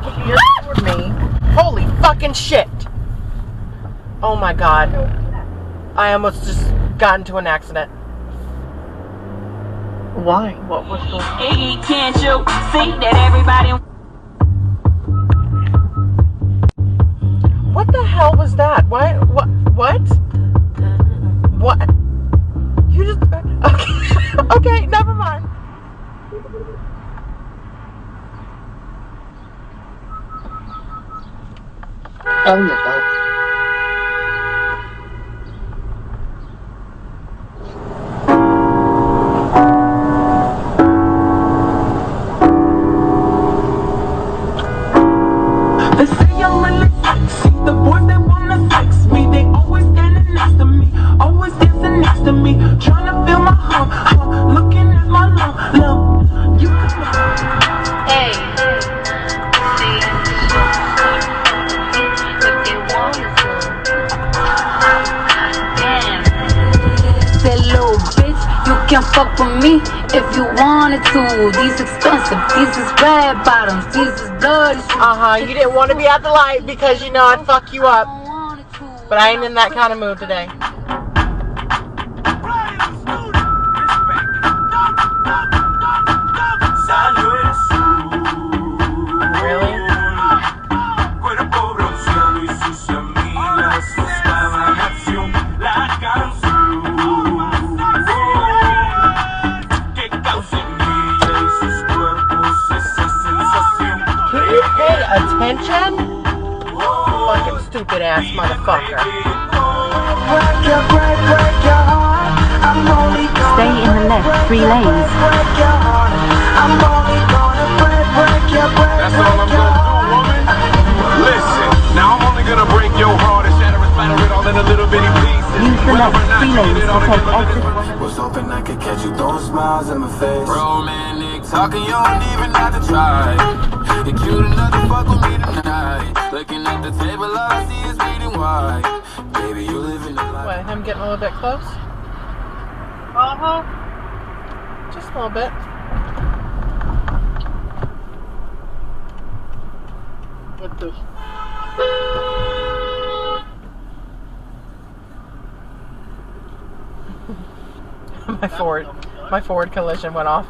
She ignored me. Holy fucking shit. Oh my god. I almost just got into an accident. Why? What was going on? Hey, can't you see that everybody... What the hell was that? Why? What? What? What? You just... Okay, okay, never mind. Oh my god. They say I'm really sexy. The boys that wanna sex me, they always standing next to me, always dancing next to me, trying to feel my hump, looking at my lump. You come on. Hey, see, if they wanted to. Damn. That little bitch, you can fuck with me if you wanted to. These expensive, these is red bottoms, these is bloody. You didn't want to be at the light because you know I'd fuck you up. But I ain't in that kind of mood today. Really? Can you pay attention? Fucking stupid ass motherfucker. Stay in the left 3 lanes. That's all I'm gonna do, woman. Listen, now I'm only gonna break your heart and shatter it, splatter it all in a little bitty pieces. Use the left 3 lanes to take exit. Was hoping I could catch you throwing smiles in my face. Romantic talking, you don't even have to try. You're cute enough to fuck with me tonight. Looking at the table, all I see is bleeding white. Baby, you live in the life. What, him getting a little bit close? Just a little bit. What the? My forward collision went off.